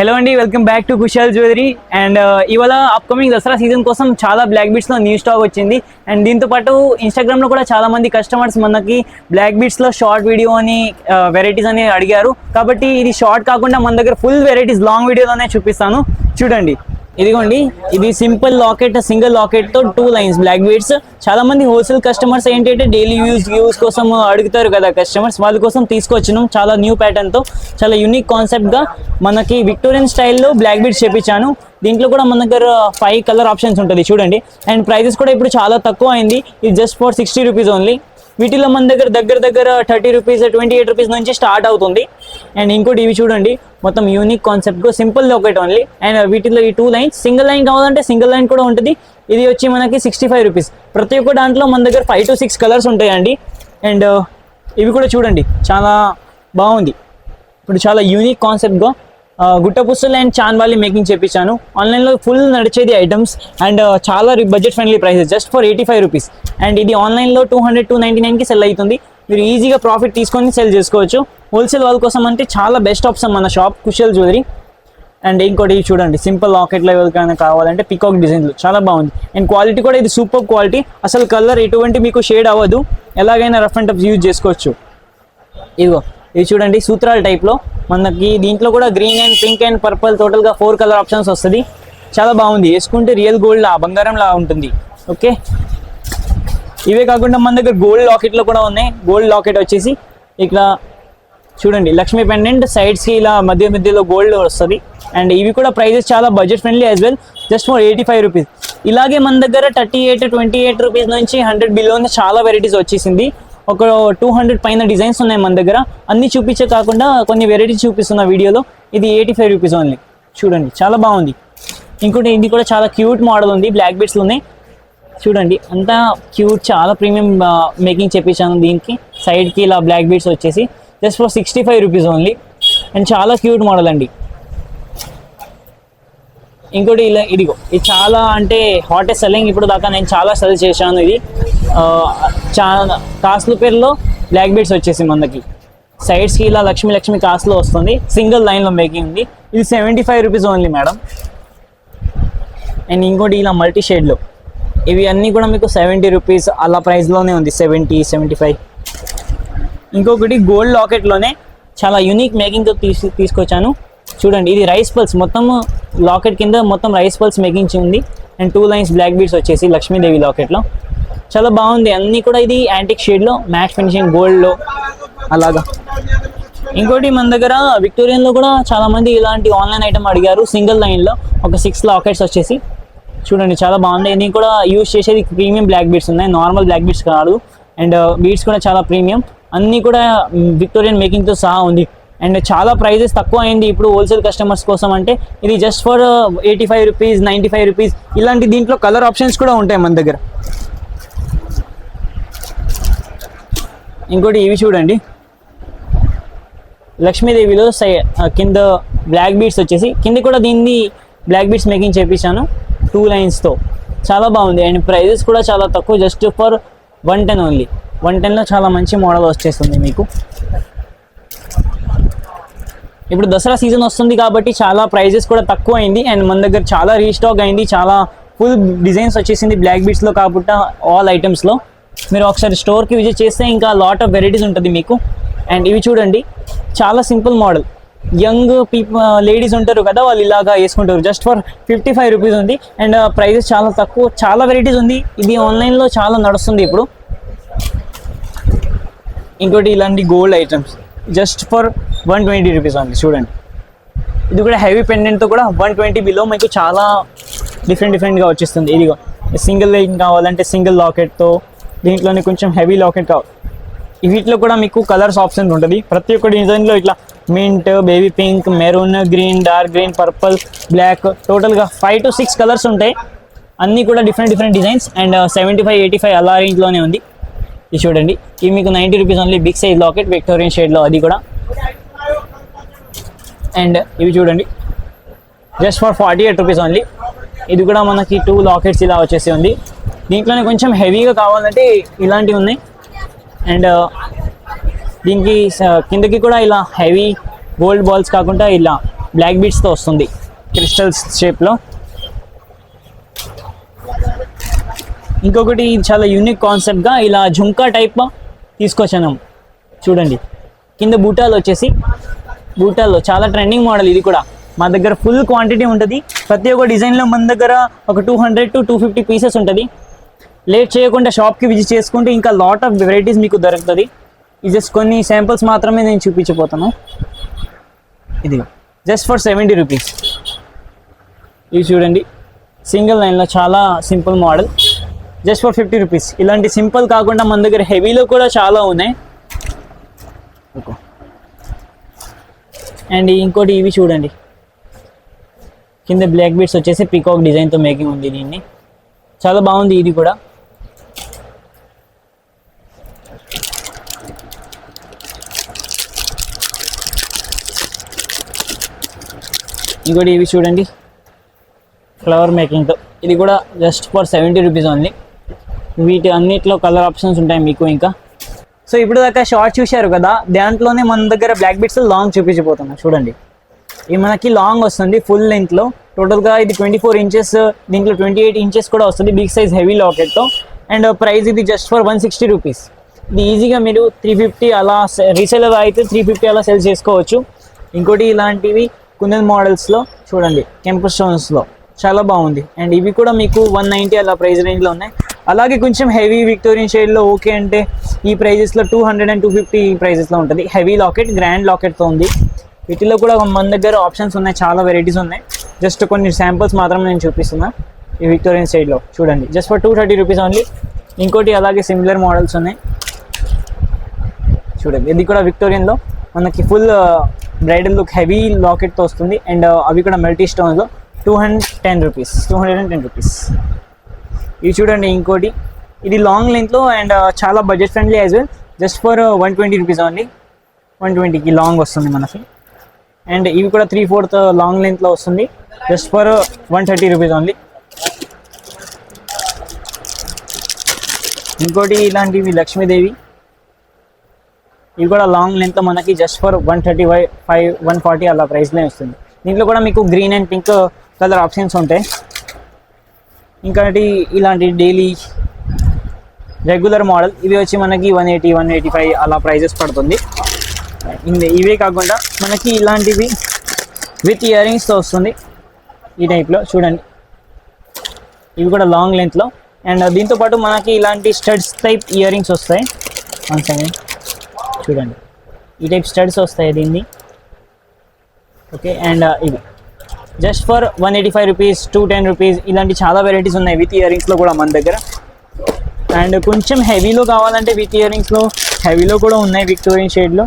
Hello అండి, welcome back to Kushal jewellery. And ఇవాళ upcoming Dasara season కోసం చాలా బ్లాక్ బీడ్స్లో న్యూ స్టాక్ వచ్చింది. అండ్ దీంతో పాటు ఇన్స్టాగ్రామ్లో కూడా చాలా మంది కస్టమర్స్ మనకి బ్లాక్ బీడ్స్లో షార్ట్ వీడియో అని వెరైటీస్ అని అడిగారు. కాబట్టి ఇది షార్ట్ కాకుండా మన దగ్గర ఫుల్ వెరైటీస్ లాంగ్ వీడియోలోనే చూపిస్తాను, చూడండి. ఇదిగోండి, ఇది సింపుల్ లాకెట్, సింగిల్ లాకెట్ తో 2 లైన్స్ బ్లాక్ బీడ్స్. చాలా మంది హోల్సేల్ కస్టమర్స్ ఏంటంటే డైలీ యూస్ కోసం అడుగుతారు కదా కస్టమర్స్, వాళ్ళ కోసం తీసుకొచ్చినాం చాలా న్యూ ప్యాటర్న్ తో, చాలా యూనిక్ కాన్సెప్ట్ గా మనకి విక్టోరియన్ స్టైల్లో బ్లాక్ బీడ్స్ చేపించాను. దీంట్లో కూడా మన దగ్గర 5 కలర్ ఆప్షన్స్ ఉంటుంది, చూడండి. అండ్ ప్రైజెస్ కూడా ఇప్పుడు చాలా తక్కువ అయింది, ఇది జస్ట్ ఫర్ 60 రూపీస్ ఓన్లీ. వీటిలో మన దగ్గర 30 రూపీస్ 28 రూపీస్ నుంచి స్టార్ట్ అవుతుంది. అండ్ ఇంకోటి ఇవి చూడండి, మొత్తం యూనిక్ కాన్సెప్ట్ సింపుల్ ఒకటి ఓన్లీ. అండ్ వీటిలో ఈ 2 లైన్స్, సింగిల్ లైన్ కావాలంటే సింగిల్ లైన్ కూడా ఉంటుంది. ఇది వచ్చి మనకి 65 రూపీస్. ప్రతి ఒక్క దాంట్లో మన దగ్గర 5 to 6 కలర్స్ ఉంటాయండి. అండ్ ఇవి కూడా చూడండి, చాలా బాగుంది. ఇప్పుడు చాలా యూనిక్ కాన్సెప్ట్గా గుట్ట పుస్తలు అండ్ చాన్వాలి మేకింగ్ చేపించాను. ఆన్లైన్లో ఫుల్ నడిచేది ఐటమ్స్ అండ్ చాలా budget friendly prices, just for 85 rupees. And ఇది ఆన్లైన్లో 200-299కి సెల్ అవుతుంది. మీరు ఈజీగా ప్రాఫిట్ తీసుకొని సెల్ చేసుకోవచ్చు. హోల్సేల్ వాళ్ళ కోసం అంటే చాలా బెస్ట్ ఆప్షన్ మన షాప్ కుశల్ జ్యువెలరీ. అండ్ ఇంకోటి చూడండి, సింపుల్ లాకెట్లో ఎవరికైనా కావాలంటే పికాక్ డిజైన్లు చాలా బాగుంది. అండ్ క్వాలిటీ కూడా ఇది సూపర్ క్వాలిటీ, అసలు కలర్ ఎటువంటి మీకు షేడ్ అవ్వదు, ఎలాగైనా రఫ్ అండ్ టఫ్ యూజ్ చేసుకోవచ్చు. ఇదిగో ఇది చూడండి, సూత్రాల టైప్లో మనకి దీంట్లో కూడా green and pink and purple టోటల్గా 4 కలర్ ఆప్షన్స్ వస్తుంది. చాలా బాగుంది, వేసుకుంటే రియల్ గోల్డ్ లా బంగారంలా ఉంటుంది. ఓకే, ఇవే కాకుండా మన దగ్గర గోల్డ్ లాకెట్లో కూడా ఉన్నాయి. గోల్డ్ లాకెట్ వచ్చేసి ఇక్కడ చూడండి, లక్ష్మీ పెండెంట్ సైడ్స్కి ఇలా మధ్యలో గోల్డ్ వస్తుంది. అండ్ ఇవి కూడా ప్రైజెస్ చాలా budget friendly as well, just for 85 rupees. ఇలాగే మన దగ్గర 28 రూపీస్ నుంచి 100 బిలోనే చాలా వెరైటీస్ వచ్చేసింది. ఒక 200 పైన డిజైన్స్ ఉన్నాయి మన దగ్గర. అన్ని చూపించే కాకుండా కొన్ని వెరైటీస్ చూపిస్తున్న వీడియోలో. ఇది 85 రూపీస్ ఓన్లీ, చూడండి చాలా బాగుంది. ఇంకోటి ఇది కూడా చాలా క్యూట్ మోడల్ ఉంది, బ్లాక్ బీడ్స్లోనే చూడండి, అంతా క్యూట్, చాలా ప్రీమియం మేకింగ్ చేపించాను. దీనికి సైడ్కి ఇలా బ్లాక్ బీడ్స్ వచ్చేసి just for 65 rupees only. And చాలా క్యూట్ మోడల్ అండి. ఇంకోటి ఇలా ఇదిగో, ఇది చాలా అంటే హాటెస్ట్ సెల్లింగ్ ఇప్పుడు దాకా, నేను చాలా సెల్ చేశాను. ఇది చాలా కాస్ట్లీ పేరులో బ్లాక్ బీడ్స్ వచ్చేసి మనకి సైడ్స్కి ఇలా లక్ష్మి కాస్ట్లో వస్తుంది. సింగిల్ లైన్లో మేకింగ్ ఉంది. ఇది 75 రూపీస్ ఓన్లీ మేడం. అండ్ ఇంకోటి ఇలా మల్టీ షేడ్లో, ఇవి అన్నీ కూడా మీకు 70 రూపీస్ అలా ప్రైస్లోనే ఉంది, 70-75. ఇంకొకటి గోల్డ్ లాకెట్లోనే చాలా యూనిక్ మేకింగ్తో తీసుకొచ్చాను. చూడండి, ఇది రైస్ పల్స్, మొత్తం లాకెట్ కింద మొత్తం రైస్ పల్స్ మేకింగ్ ఉంది. అండ్ 2 లైన్స్ బ్లాక్ బీడ్స్ వచ్చేసి లక్ష్మీదేవి లాకెట్లో చాలా బాగుంది. అన్నీ కూడా ఇది యాంటిక్ షేడ్లో, మ్యాట్ ఫినిషింగ్ గోల్డ్లో అలాగా. ఇంకోటి మన దగ్గర విక్టోరియన్లో కూడా చాలా మంది ఇలాంటి ఆన్లైన్ ఐటమ్ అడిగారు. సింగిల్ లైన్లో ఒక 6 లాకెట్స్ వచ్చేసి చూడండి, చాలా బాగుంది. ఇది కూడా యూజ్ చేసేది ప్రీమియం బ్లాక్ బీడ్స్ ఉన్నాయి, నార్మల్ బ్లాక్ బీడ్స్ కాదు. అండ్ బీడ్స్ కూడా చాలా ప్రీమియం, అన్నీ కూడా విక్టోరియన్ మేకింగ్తో సహా ఉంది. అండ్ చాలా ప్రైజెస్ తక్కువ అయింది ఇప్పుడు హోల్సేల్ కస్టమర్స్ కోసం. అంటే ఇది జస్ట్ ఫర్ 85 రూపీస్, 95 రూపీస్. ఇలాంటి దీంట్లో కలర్ ఆప్షన్స్ కూడా ఉంటాయి మన దగ్గర. ఇంకోటి ఇవి చూడండి, లక్ష్మీదేవిలో కింద బ్లాక్ బీడ్స్ వచ్చేసి, కింద కూడా దీన్ని బ్లాక్ బీడ్స్ మేకింగ్ చేపించాను 2 లైన్స్తో, చాలా బాగుంది. అండ్ ప్రైజెస్ కూడా చాలా తక్కువ, జస్ట్ ఫర్ 110 ఓన్లీ. 110లో చాలా మంచి మోడల్ వచ్చేస్తుంది మీకు. ఇప్పుడు దసరా సీజన్ వస్తుంది కాబట్టి చాలా ప్రైజెస్ కూడా తక్కువ అయింది. అండ్ మన దగ్గర చాలా రీస్టాక్ అయింది, చాలా ఫుల్ డిజైన్స్ వచ్చేసింది బ్లాక్ బీడ్స్లో కాబట్టి ఆల్ ఐటమ్స్లో. మీరు ఒకసారి స్టోర్కి విజిట్ చేస్తే ఇంకా లాట్ ఆఫ్ వెరైటీస్ ఉంటుంది మీకు. అండ్ ఇవి చూడండి, చాలా సింపుల్ మోడల్, యంగ్ లేడీస్ ఉంటారు కదా, వాళ్ళు ఇలాగా వేసుకుంటారు. జస్ట్ ఫర్ 55 రూపీస్ ఉంది. అండ్ ప్రైజెస్ చాలా తక్కువ, చాలా వెరైటీస్ ఉంది. ఇది ఆన్లైన్లో చాలా నడుస్తుంది ఇప్పుడు. ఇంకోటి ఇలాంటి gold items just for 120 rupees only, చూడండి. ఇది కూడా హెవీ పెండెంట్తో కూడా 120 బిలో మీకు చాలా డిఫరెంట్గా వచ్చేస్తుంది. ఇదిగో సింగిల్ లైన్ కావాలంటే సింగిల్ లాకెట్తో, దీంట్లోనే కొంచెం హెవీ లాకెట్ కావాలి. వీటిలో కూడా మీకు కలర్స్ ఆప్షన్ ఉంటుంది. ప్రతి ఒక్క డిజైన్లో ఇట్లా mint, baby pink, maroon, green, dark green, purple, black, టోటల్గా 5 to 6 కలర్స్ ఉంటాయి. అన్నీ కూడా డిఫరెంట్ డిజైన్స్. అండ్ 75-85 అలా రేంజ్లోనే ఉంది. ఇది చూడండి, ఇవి మీకు 90 rupees only, big size locket Victorian షేడ్లో, అది కూడా. అండ్ ఇవి చూడండి, జస్ట్ ఫర్ 48 రూపీస్ ఓన్లీ. ఇది కూడా మనకి 2 లాకెట్స్ ఇలా వచ్చేసి ఉంది. దీంట్లోనే కొంచెం హెవీగా కావాలంటే ఇలాంటివి ఉన్నాయి. అండ్ దీనికి కిందకి కూడా ఇలా హెవీ గోల్డ్ బాల్స్ కాకుండా ఇలా బ్లాక్ బీడ్స్తో వస్తుంది క్రిస్టల్స్ షేప్లో. ఇంకొకటి చాలా యూనిక్ కాన్సెప్ట్గా ఇలా జుంకా టైప్ తీసుకొచ్చాను. చూడండి కింద బూటాల్లో చాలా ట్రెండింగ్ మోడల్ ఇది కూడా. మా దగ్గర ఫుల్ క్వాంటిటీ ఉంటుంది. ప్రతి ఒక్క డిజైన్లో మన దగ్గర ఒక 200 to 250 పీసెస్ ఉంటుంది. లేట్ చేయకుండా షాప్కి విజిట్ చేసుకుంటే ఇంకా లాట్ ఆఫ్ వెరైటీస్ మీకు దొరుకుతుంది. ఇది జస్ట్ కొన్ని శాంపుల్స్ మాత్రమే నేను చూపించబోతాను. ఇది జస్ట్ ఫర్ 70 రూపీస్. ఇది చూడండి సింగిల్ లైన్లో చాలా simple model, just for 50 rupees. ఇలాంటి సింపుల్ కాకుండా మన దగ్గర హెవీలో కూడా చాలా ఉన్నాయి. అండ్ ఇంకోటి ఇవి చూడండి, కింద బ్లాక్ బీడ్స్ వచ్చేసి పీకాక్ డిజైన్తో మేకింగ్ ఉంది. దీన్ని చాలా బాగుంది. ఇది కూడా ఇంకోటి ఇవి చూడండి ఫ్లవర్ మేకింగ్తో. ఇది కూడా జస్ట్ ఫర్ 70 రూపీస్ ఓన్లీ. వీటి అన్నిట్లో కలర్ ఆప్షన్స్ ఉంటాయి మీకు. ఇంకా సో ఇప్పుడు దాకా షార్ట్ చూశారు కదా, దాంట్లోనే మన దగ్గర బ్లాక్ బీడ్స్ లాంగ్ చూపించబోతున్నాం. చూడండి ఇది మనకి లాంగ్ వస్తుంది ఫుల్ లెంత్లో. టోటల్గా ఇది 24 ఇంచెస్, దీంట్లో 28 ఇంచెస్ కూడా వస్తుంది బిగ్ సైజ్ హెవీ లాకెట్తో. అండ్ ప్రైస్ ఇది జస్ట్ ఫర్ 160 రూపీస్. ఇది ఈజీగా మీరు 350 అలా రీసేలర్ అయితే 350 అలా సేల్ చేసుకోవచ్చు. ఇంకోటి ఇలాంటివి కుందన్ మోడల్స్లో చూడండి కెంపు స్టోన్స్లో చాలా బాగుంది. అండ్ ఇవి కూడా మీకు 190 అలా ప్రైస్ రేంజ్లో ఉన్నాయి. అలాగే కొంచెం హెవీ విక్టోరియన్ షేడ్లో ఓకే అంటే ఈ ప్రైజెస్లో 200 and 250 ప్రైజెస్లో ఉంటుంది. హెవీ లాకెట్, గ్రాండ్ లాకెట్తో ఉంది. వీటిలో కూడా మన దగ్గర ఆప్షన్స్ ఉన్నాయి, చాలా వెరైటీస్ ఉన్నాయి. జస్ట్ కొన్ని శాంపుల్స్ మాత్రం నేను చూపిస్తున్నా. ఈ విక్టోరియన్ సైడ్లో చూడండి జస్ట్ ఫర్ 230 రూపీస్ ఓన్లీ. ఇంకోటి అలాగే సిమిలర్ మోడల్స్ ఉన్నాయి చూడండి. ఇది కూడా విక్టోరియన్లో మనకి ఫుల్ బ్రైడల్ లుక్ హెవీ లాకెట్తో వస్తుంది. అండ్ అవి కూడా మల్టీ స్టోన్స్లో 210 రూపీస్. ఇవి చూడండి ఇంకోటి, ఇది లాంగ్ లెంత్లో అండ్ చాలా budget friendly as well. Just for 120 rupees only. 120కి లాంగ్ వస్తుంది మనకి. అండ్ ఇవి కూడా 3/4 లాంగ్ లెంత్లో వస్తుంది. Just for 130 rupees only. ఇంకోటి ఇలాంటివి లక్ష్మీదేవి, ఇవి కూడా లాంగ్ లెంత్లో మనకి జస్ట్ ఫర్ 135, 140 అలా ప్రైస్లో వస్తుంది. దీంట్లో కూడా మీకు green and pink colour options ఉంటాయి. ఇంకోటి ఇలాంటి డైలీ రెగ్యులర్ మోడల్, ఇవి వచ్చి మనకి 180, 185 అలా ప్రైజెస్ పడుతుంది. ఇవే కాకుండా మనకి ఇలాంటివి విత్ ఇయర్ రింగ్స్తో వస్తుంది ఈ టైప్లో చూడండి. ఇవి కూడా లాంగ్ లెంత్లో. అండ్ దీంతోపాటు మనకి ఇలాంటి స్టడ్స్ టైప్ ఇయర్ రింగ్స్ వస్తాయి. చూడండి ఈ టైప్ స్టడ్స్ వస్తాయి దీన్ని. ఓకే అండ్ ఇవి జస్ట్ ఫర్ 185 రూపీస్, 210 రూపీస్. ఇలాంటి చాలా వెరైటీస్ ఉన్నాయి విత్ ఇయర్ రింగ్స్లో కూడా మన దగ్గర. అండ్ కొంచెం హెవీలో కావాలంటే విత్ ఇయర్ రింగ్స్లో హెవీలో కూడా ఉన్నాయి విక్టోరియన్ షేడ్లో.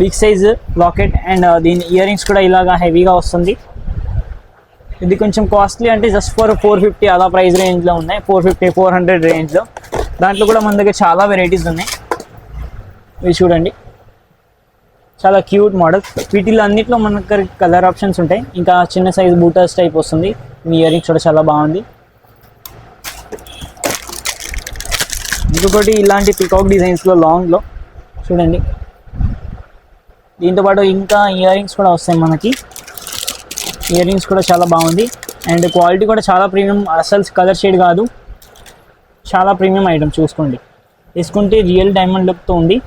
బిగ్ సైజ్ లాకెట్ అండ్ దీని ఇయర్ రింగ్స్ కూడా ఇలాగా హెవీగా వస్తుంది. ఇది కొంచెం కాస్ట్లీ అంటే జస్ట్ ఫర్ 450 అలా ప్రైస్ రేంజ్లో ఉన్నాయి. 450, 400 రేంజ్లో. దాంట్లో కూడా మన దగ్గర చాలా వెరైటీస్ ఉన్నాయి. ఇవి చూడండి చాలా క్యూట్ మోడల్. వీటిలో అన్నిట్లో మన దగ్గర కలర్ ఆప్షన్స్ ఉంటాయి. ఇంకా చిన్న సైజ్ బూటర్స్ టైప్ వస్తుంది. మీ ఇయర్ రింగ్స్ కూడా చాలా బాగుంది. ఇంకొకటి ఇలాంటి పికాక్ డిజైన్స్లో లాంగ్లో చూడండి. దీంతోపాటు ఇంకా ఇయర్ రింగ్స్ కూడా వస్తాయి మనకి. ఇయర్ రింగ్స్ కూడా చాలా బాగుంది. అండ్ క్వాలిటీ కూడా చాలా ప్రీమియం, అసలు కలర్ షేడ్ కాదు, చాలా ప్రీమియం ఐటమ్. చూసుకోండి, వేసుకుంటే రియల్ డైమండ్ లుక్తో ఉంది.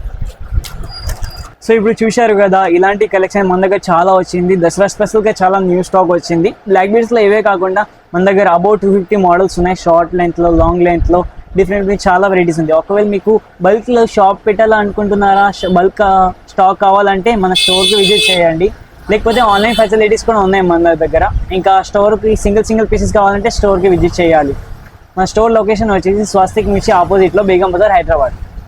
సో ఇప్పుడు చూశారు కదా, ఇలాంటి కలెక్షన్ మన దగ్గర చాలా వచ్చింది. దసరా స్పెషల్గా చాలా న్యూ స్టాక్ వచ్చింది. బ్లాక్ బీడ్స్లో ఇవే కాకుండా మన దగ్గర అబౌట్ 250 మోడల్స్ ఉన్నాయి. షార్ట్ లెంత్లో, లాంగ్ లెంత్లో డిఫరెంట్ చాలా వెరైటీస్ ఉంది. ఒకవేళ మీకు బల్క్లో షాప్ పెట్టాలనుకుంటున్నారా, బల్క్ స్టాక్ కావాలంటే మన స్టోర్కి విజిట్ చేయండి. లేకపోతే ఆన్లైన్ ఫెసిలిటీస్ కూడా ఉన్నాయి మన దగ్గర. ఇంకా స్టోర్కి సింగిల్ పీసెస్ కావాలంటే స్టోర్కి విజిట్ చేయాలి. మన స్టోర్ లొకేషన్ వచ్చేసి స్వస్తిక్ మిర్చి ఆపోజిట్లో, బేగం బజార్, హైదరాబాద్.